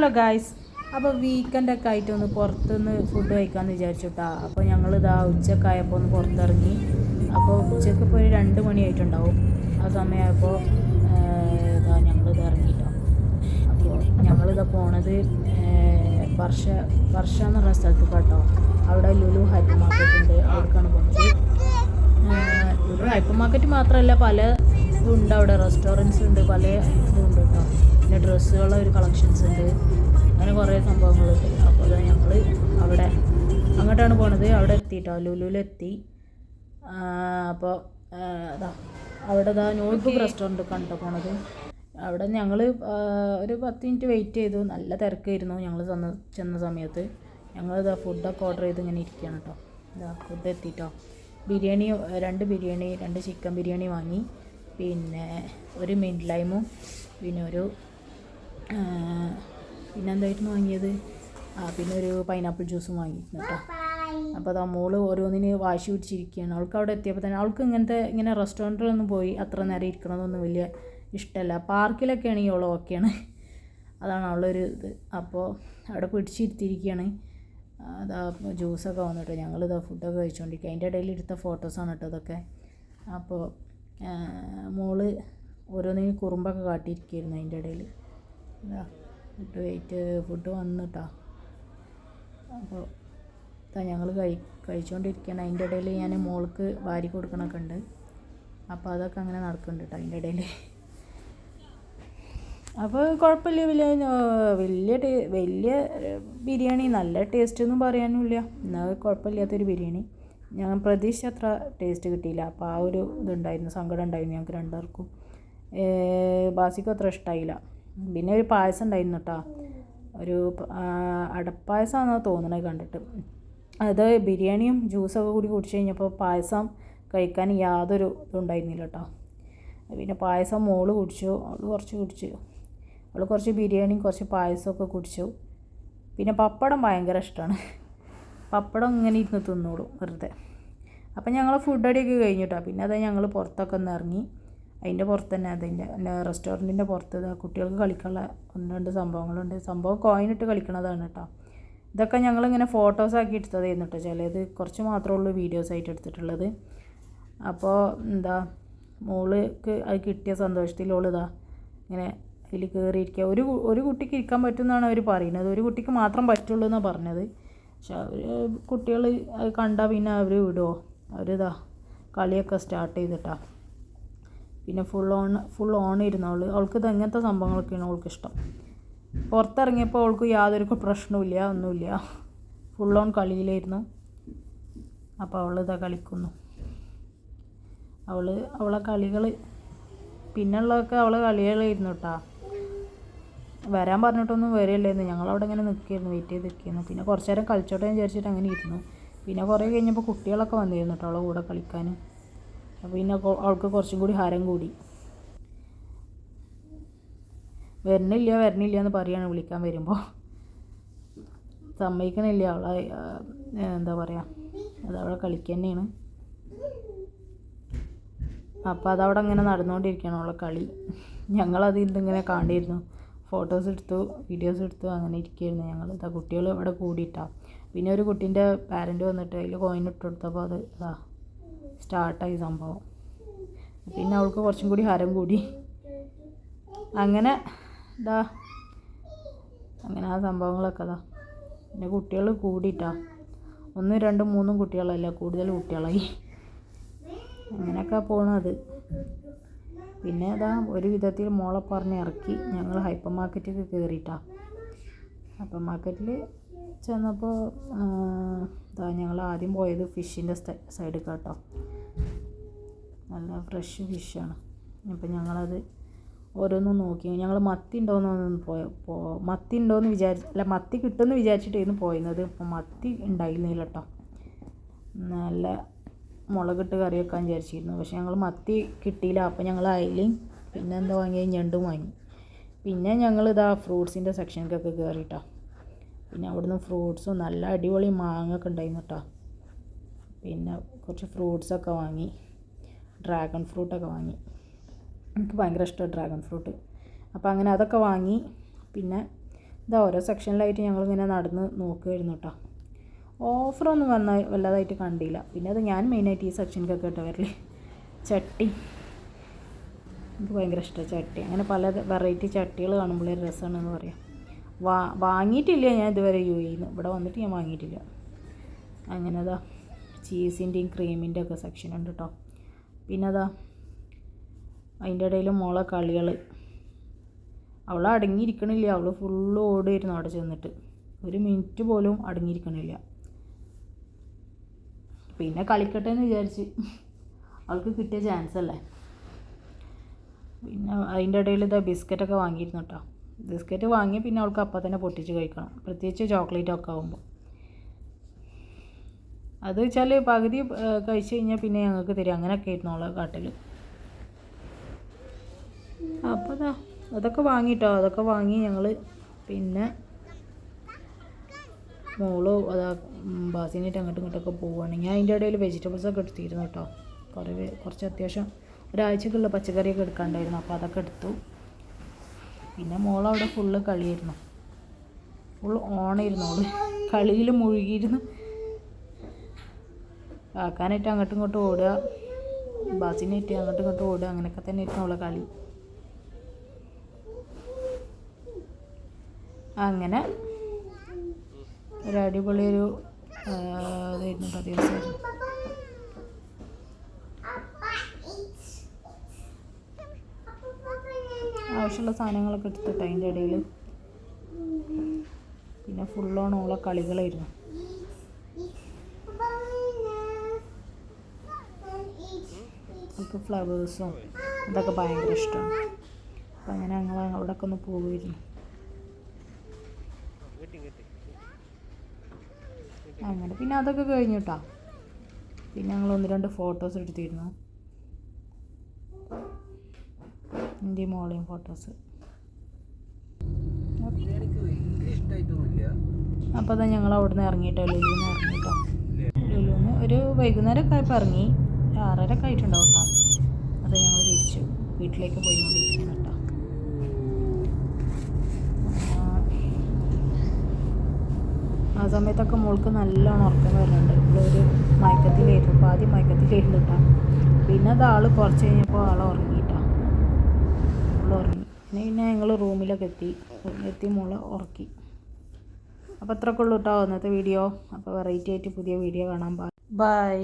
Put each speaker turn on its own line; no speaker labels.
Hello guys, അപ്പോൾ വീക്കെൻഡൊക്കെ ആയിട്ട് ഒന്ന് പുറത്തുനിന്ന് ഫുഡ് കഴിക്കാമെന്ന് വിചാരിച്ചു കേട്ടോ. അപ്പോൾ ഞങ്ങളിതാ ഉച്ചക്കായപ്പോൾ ഒന്ന് പുറത്തിറങ്ങി. അപ്പോൾ ഉച്ചക്ക് ഇപ്പോൾ ഒരു 2 മണിയായിട്ടുണ്ടാവും. ആ സമയമായപ്പോൾ ഞങ്ങളിത് ഇറങ്ങിയിട്ടോ. അപ്പോൾ ഞങ്ങളിതാ പോണത് വർഷ എന്ന് പറഞ്ഞ സ്ഥലത്ത് കേട്ടോ. അവിടെ ലുലു ഹൈപ്പർ മാർക്കറ്റ് ഉണ്ട്, അവിടേക്കാണ് പോകുന്നത്. ലുലു ഹൈപ്പർ മാർക്കറ്റ് മാത്രമല്ല, പല ഇതുണ്ട് അവിടെ. റെസ്റ്റോറൻറ്റ്സ് ഉണ്ട്, പല ഇതുണ്ട് കേട്ടോ. പിന്നെ ഡ്രസ്സുകളുടെ ഒരു കളക്ഷൻസ് ഉണ്ട്, അങ്ങനെ കുറേ സംഭവങ്ങളുണ്ട്. അപ്പോൾ അതാ ഞങ്ങൾ അവിടെ അങ്ങോട്ടാണ് പോണത്. അവിടെ എത്തിയിട്ടോ, ലുലുവിലെത്തി. അപ്പോൾ അവിടെ നോട്ട്ബുക്ക് റെസ്റ്റോറൻറ്റ് കണ്ടോ പോണത്. അവിടെ ഞങ്ങൾ ഒരു 10 മിനിറ്റ് വെയിറ്റ് ചെയ്തു. നല്ല തിരക്കായിരുന്നു ഞങ്ങൾ ചെന്ന സമയത്ത്. ഞങ്ങളിതാ ഫുഡൊക്കെ ഓർഡർ ചെയ്ത് ഇങ്ങനെ ഇരിക്കുകയാണ് കേട്ടോ. ഫുഡ് എത്തിയിട്ടോ. ബിരിയാണി 2 ബിരിയാണി, 2 ചിക്കൻ ബിരിയാണി വാങ്ങി. പിന്നെ ഒരു മിൻറ്റ് ലൈമും പിന്നെ ഒരു പിന്നെ എന്തായിരുന്നു വാങ്ങിയത്, പിന്നെ ഒരു പൈനാപ്പിൾ ജ്യൂസും വാങ്ങി കേട്ടോ. അപ്പോൾ അതാ മോള് ഓരോന്നിന് വാശി പിടിച്ചിരിക്കുകയാണ്. അവൾക്ക് അവിടെ എത്തിയപ്പോൾ തന്നെ അവൾക്ക് ഇങ്ങനെ റെസ്റ്റോറൻറ്റിലൊന്നും പോയി അത്ര നേരം ഇരിക്കണമെന്നൊന്നും വലിയ ഇഷ്ടമല്ല. പാർക്കിലൊക്കെ ആണെങ്കിൽ അവൾ ഓക്കെയാണ്, അതാണ് അവളൊരു ഇത്. അപ്പോൾ അവിടെ പിടിച്ചിരുത്തിയിരിക്കുകയാണ്. അതാ ജ്യൂസൊക്കെ വന്നിട്ട് ഞങ്ങളിതാ ഫുഡൊക്കെ കഴിച്ചുകൊണ്ടിരിക്കുക. അതിൻ്റെ ഇടയിൽ എടുത്ത ഫോട്ടോസാണ് കേട്ടോ ഇതൊക്കെ. അപ്പോൾ മോള് ഓരോന്നിനും കുറുമ്പൊക്കെ കാട്ടിയിരിക്കുകയായിരുന്നു അതിൻ്റെ ഇടയിൽ. ഫുഡ് വന്നിട്ടാ. അപ്പോൾ ഞങ്ങൾ കഴിച്ചുകൊണ്ടിരിക്കുകയാണ്. അതിൻ്റെ ഇടയിൽ ഞാൻ മോൾക്ക് വാരി കൊടുക്കണമൊക്കെ ഉണ്ട്. അപ്പോൾ അതൊക്കെ അങ്ങനെ നടക്കുന്നുണ്ട് കേട്ടോ അതിൻ്റെ ഇടയിൽ. അപ്പോൾ കുഴപ്പമില്ല, വലിയ ബിരിയാണി, നല്ല ടേസ്റ്റ് ഒന്നും പറയാനുമില്ല, എന്നാൽ കുഴപ്പമില്ലാത്തൊരു ബിരിയാണി. ഞാൻ പ്രതീക്ഷിച്ച അത്ര ടേസ്റ്റ് കിട്ടിയില്ല. അപ്പോൾ ആ ഒരു ഇതുണ്ടായിരുന്നു, സങ്കടം ഉണ്ടായിരുന്നു ഞങ്ങൾക്ക് രണ്ടുപേർക്കും. ബാസിക്കും അത്ര ഇഷ്ടമായില്ല. പിന്നെ ഒരു പായസം ഉണ്ടായിരുന്നു കേട്ടോ, ഒരു അടപ്പായസമാണെന്നാണ് തോന്നണത് കണ്ടിട്ട്. അത് ബിരിയാണിയും ജ്യൂസൊക്കെ കൂടി കുടിച്ച് കഴിഞ്ഞപ്പോൾ പായസം കഴിക്കാൻ യാതൊരു ഇതുണ്ടായിരുന്നില്ല കേട്ടോ. പിന്നെ പായസം മോള് കുടിച്ചു, അവൾ കുറച്ച് ബിരിയാണിയും കുറച്ച് പായസമൊക്കെ കുടിച്ചു. പിന്നെ പപ്പടം ഭയങ്കര ഇഷ്ടമാണ്, പപ്പടം ഇങ്ങനെ ഇരുന്ന് തിന്നോളും വെറുതെ. അപ്പം ഞങ്ങൾ ഫുഡ് അടിയൊക്കെ കഴിഞ്ഞു കേട്ടോ. പിന്നെ അതാ ഞങ്ങൾ പുറത്തൊക്കെ ഒന്ന് ഇറങ്ങി. അതിൻ്റെ പുറത്ത് തന്നെ അതിൻ്റെ റെസ്റ്റോറൻറ്റിൻ്റെ പുറത്ത് കുട്ടികൾക്ക് കളിക്കാനുള്ള 1-2 സംഭവങ്ങളുണ്ട്. സംഭവം കോയിനിട്ട് കളിക്കണതാണ് കേട്ടോ. ഇതൊക്കെ ഞങ്ങളിങ്ങനെ ഫോട്ടോസാക്കി എടുത്തതായിരുന്നു കേട്ടോ. ചിലത് കുറച്ച് മാത്രമേ ഉള്ളൂ വീഡിയോസായിട്ട് എടുത്തിട്ടുള്ളത്. അപ്പോൾ മോൾക്ക് അത് കിട്ടിയ സന്തോഷത്തിൽ ഇങ്ങനെ അതിൽ കയറിയിരിക്കുക. ഒരു കുട്ടിക്ക് ഇരിക്കാൻ പറ്റുമെന്നാണ് അവർ പറയുന്നത്, ഒരു കുട്ടിക്ക് മാത്രം പറ്റുള്ളൂ എന്നാണ് പറഞ്ഞത്. പക്ഷെ കുട്ടികൾ അത് കണ്ടാൽ പിന്നെ അവർ വിടുമോ, കളിയൊക്കെ സ്റ്റാർട്ട് ചെയ്തിട്ടാ. പിന്നെ ഫുൾ ഓൺ ഇരുന്നവൾ. അവൾക്ക് ഇത് എങ്ങനത്തെ സംഭവങ്ങളൊക്കെയാണ് അവൾക്കിഷ്ടം. പുറത്തിറങ്ങിയപ്പോൾ അവൾക്ക് യാതൊരു പ്രശ്നവുമില്ല, ഒന്നുമില്ല, ഫുൾ ഓൺ കളിയിലായിരുന്നു. അപ്പോൾ അവളിതാ കളിക്കുന്നു. അവളെ കളികൾ പിന്നുള്ളതൊക്കെ അവളെ കളികളായിരുന്നു കേട്ടോ. വരാൻ പറഞ്ഞിട്ടൊന്നും വരില്ലായിരുന്നു. ഞങ്ങളവിടെ ഇങ്ങനെ നിൽക്കുകയായിരുന്നു, വെയിറ്റ് ചെയ്ത് നിൽക്കുകയായിരുന്നു. പിന്നെ കുറച്ച് നേരം കളിച്ചോട്ടെ വിചാരിച്ചിട്ട് അങ്ങനെ ഇരുന്നു. പിന്നെ കുറേ കഴിഞ്ഞപ്പോൾ കുട്ടികളൊക്കെ വന്നിരുന്നു കേട്ടോ അവളെ കൂടെ കളിക്കാൻ. അപ്പോൾ പിന്നെ അവൾക്ക് കുറച്ചും കൂടി ഹരം കൂടി. വരണില്ല എന്ന് പറയുകയാണ് വിളിക്കാൻ വരുമ്പോൾ. സമ്മതിക്കണില്ല, അവളെ എന്താ പറയുക, അതവളെ കളിക്കുക തന്നെയാണ്. അപ്പോൾ അതവിടെ ഇങ്ങനെ നടന്നുകൊണ്ടിരിക്കുകയാണ് അവളെ കളി. ഞങ്ങളത് ഇങ്ങനെ കാണിയിരുന്നു, ഫോട്ടോസ് എടുത്തു, വീഡിയോസ് എടുത്തു, അങ്ങനെ ഇരിക്കുകയായിരുന്നു ഞങ്ങൾ. കുട്ടികൾ അവിടെ കൂടിയിട്ടാണ്. പിന്നെ ഒരു കുട്ടീൻ്റെ പാരൻറ്റ് വന്നിട്ട് അതിൽ കോയിൻ ഇട്ട് കൊടുത്തപ്പോൾ അത് സ്റ്റാർട്ടായി സംഭവം. പിന്നെ അവൾക്ക് കുറച്ചും കൂടി ഹരം കൂടി. അങ്ങനെ അങ്ങനെ ആ സംഭവങ്ങളൊക്കെ പിന്നെ കുട്ടികൾ കൂടിയിട്ടാണ്. 1, 2, 3 കുട്ടികളല്ല, കൂടുതൽ കുട്ടികളായി. അങ്ങനെയൊക്കെ പോണത്. പിന്നെ ഒരു വിധത്തിൽ മോളെ പറഞ്ഞ് ഇറക്കി ഞങ്ങൾ ഹൈപ്പർ മാർക്കറ്റിൽ കയറിയിട്ടാണ്. ഹൈപ്പർ മാർക്കറ്റിൽ ചെന്നപ്പോൾ ഞങ്ങൾ ആദ്യം പോയത് ഫിഷിൻ്റെ സൈഡിൽ കേട്ടോ. നല്ല ഫ്രഷ് ഫിഷാണ്. അപ്പോൾ ഞങ്ങളത് ഓരോന്നും നോക്കി. ഞങ്ങൾ മത്തി ഉണ്ടോയെന്ന് മത്തി കിട്ടുമെന്ന് വിചാരിച്ചിട്ടായിരുന്നു പോയിരുന്നത്. അപ്പോൾ മത്തി ഉണ്ടായിരുന്നില്ല കേട്ടോ. നല്ല മുളകിട്ട് കറി വെക്കാൻ വിചാരിച്ചിരുന്നു, പക്ഷേ ഞങ്ങൾ മത്തി കിട്ടിയില്ല. അപ്പോൾ ഞങ്ങൾ അയിലയും പിന്നെ എന്താ വാങ്ങിയത്, ഞണ്ടും വാങ്ങി. പിന്നെ ഞങ്ങൾ ഫ്രൂട്ട്സിൻ്റെ സെക്ഷനിലേക്കൊക്കെ കയറിയിട്ടോ. പിന്നെ അവിടുന്ന് ഫ്രൂട്ട്സും നല്ല അടിപൊളി മാങ്ങയൊക്കെ ഉണ്ടായിരുന്നു കേട്ടോ. പിന്നെ കുറച്ച് ഫ്രൂട്ട്സൊക്കെ വാങ്ങി, ഡ്രാഗൺ ഫ്രൂട്ടൊക്കെ വാങ്ങി. എനിക്ക് ഭയങ്കര ഇഷ്ടമാണ് ഡ്രാഗൺ ഫ്രൂട്ട്. അപ്പോൾ അങ്ങനെ അതൊക്കെ വാങ്ങി. പിന്നെ ഇതാ ഓരോ സെക്ഷനിലായിട്ട് ഞങ്ങളിങ്ങനെ നടന്ന് നോക്കുമായിരുന്നു കേട്ടോ. ഓഫറൊന്നും വല്ലതായിട്ട് കണ്ടില്ല. പിന്നെ അത് ഞാൻ മെയിനായിട്ട് ഈ സെക്ഷനിലൊക്കെ കേട്ടോ വരല്. ചട്ടി എനിക്ക് ഭയങ്കര ഇഷ്ടമാണ് ചട്ടി. അങ്ങനെ പല വെറൈറ്റി ചട്ടികൾ കാണുമ്പോൾ ഒരു രസമാണെന്ന് പറയാം. വാങ്ങിയിട്ടില്ല ഞാൻ ഇതുവരെ ഇവിടെ വന്നിട്ട് ഞാൻ വാങ്ങിയിട്ടില്ല. അങ്ങനെ അതാ ചീസിൻ്റെയും ക്രീമിൻ്റെ ഒക്കെ സെക്ഷൻ ഉണ്ട് കേട്ടോ. പിന്നെ അതാ അതിൻ്റെ ഇടയിൽ മോളെ കളികൾ. അവൾ അടങ്ങിയിരിക്കണില്ല. അവൾ ഫുള്ള് ഓടുമായിരുന്നു അവിടെ ചെന്നിട്ട്. ഒരു മിനിറ്റ് പോലും അടങ്ങിയിരിക്കണില്ല. പിന്നെ കളിക്കട്ടെ എന്ന് വിചാരിച്ച്, അവൾക്ക് കിട്ടിയ ചാൻസ് അല്ലേ. പിന്നെ അതിൻ്റെ ഇടയിൽ ഇതാ ബിസ്ക്കറ്റൊക്കെ വാങ്ങിയിരുന്നു കേട്ടോ. ബിസ്ക്കറ്റ് വാങ്ങി പിന്നെ അവൾക്ക് അപ്പം തന്നെ പൊട്ടിച്ച് കഴിക്കണം, പ്രത്യേകിച്ച് ചോക്ലേറ്റൊക്കെ ആകുമ്പോൾ. അത് വെച്ചാൽ പകുതി കഴിച്ച് കഴിഞ്ഞാൽ പിന്നെ ഞങ്ങൾക്ക് തരും. അങ്ങനെയൊക്കെ ആയിരുന്നു അവളെ കാട്ടിൽ. അപ്പോൾ അതൊക്കെ വാങ്ങിട്ടോ. അതൊക്കെ വാങ്ങി ഞങ്ങൾ പിന്നെ മോള് അതാ ബാസിനായിട്ട് അങ്ങോട്ടും ഇങ്ങോട്ടൊക്കെ പോവുകയാണ്. ഞാൻ അതിൻ്റെ ഇടയിൽ വെജിറ്റബിൾസൊക്കെ എടുത്തിരുന്നു കേട്ടോ. കുറച്ച് അത്യാവശ്യം ഒരാഴ്ചക്കുള്ള പച്ചക്കറിയൊക്കെ എടുക്കാണ്ടായിരുന്നു. അപ്പോൾ അതൊക്കെ എടുത്തു. പിന്നെ മോളവിടെ ഫുള്ള് കളിയായിരുന്നു. ഫുൾ ഓണായിരുന്നു. അവൾ കളിയിൽ മുഴുകിയിരുന്നു. കാക്കാനായിട്ട് അങ്ങോട്ടും ഇങ്ങോട്ടും ഓടുക, ബാസിനായിട്ട് അങ്ങോട്ടും ഇങ്ങോട്ടും ഓടുക, അങ്ങനെയൊക്കെ തന്നെ ആയിരുന്നു അവളെ കളി. അങ്ങനെ ഒരു അടിപൊളിയൊരു ഇതായിരുന്നു കേട്ടോ, ദിവസമായിരുന്നു. ആവശ്യമുള്ള സാധനങ്ങളൊക്കെ എടുത്തിട്ട് അതിൻ്റെ ഇടയിൽ പിന്നെ ഫുള്ളോൺ ഓളെ കളികളായിരുന്നു. നമുക്ക് ഫ്ലവേഴ്സും അതൊക്കെ ഭയങ്കര ഇഷ്ടമാണ്. അപ്പം അങ്ങനെ ഞങ്ങൾ അവിടെയൊക്കെ ഒന്ന് പോകുമായിരുന്നു. അങ്ങനെ പിന്നെ അതൊക്കെ കഴിഞ്ഞു കേട്ടോ. പിന്നെ ഞങ്ങൾ 1-2 ഫോട്ടോസ് എടുത്തിരുന്നു, എൻ്റെ മോളെയും ഫോട്ടോസ്. അപ്പോൾ അതാ ഞങ്ങൾ അവിടെ നിന്ന് ഇറങ്ങിയിട്ടോ, ലുലുന്ന് ഇറങ്ങിയിട്ടോ. ലുലുന്ന് ഒരു വൈകുന്നേരമൊക്കെ ആയപ്പോൾ ഇറങ്ങി, 6:30 ആയിട്ടുണ്ടാവും കേട്ടോ. അത് ഞങ്ങൾ തിരിച്ചു വീട്ടിലേക്ക് പോയിക്കൊണ്ടിരിക്കുകയാണ് കേട്ടോ. ആ സമയത്തൊക്കെ മോൾക്ക് നല്ലോണം ഉറക്കം വരുന്നുണ്ട്. ഇവളൊരു മയക്കത്തിലായിരുന്നു. അപ്പോൾ ആദ്യം മയക്കത്തിലായിരുന്നു കേട്ടോ. പിന്നെ അത് ആൾ കുറച്ച് കഴിഞ്ഞപ്പോൾ ആൾ ഉറങ്ങിയിട്ടോ. മോൾ ഉറങ്ങി. പിന്നെ ഞങ്ങൾ റൂമിലൊക്കെ എത്തി മോളെ ഉറക്കി. അപ്പോൾ അത്രയൊക്കെ ഉള്ളൂ കേട്ടോ ഇന്നത്തെ വീഡിയോ. അപ്പോൾ വെറൈറ്റി ആയിട്ട് പുതിയ വീഡിയോ കാണാൻ. ബൈ.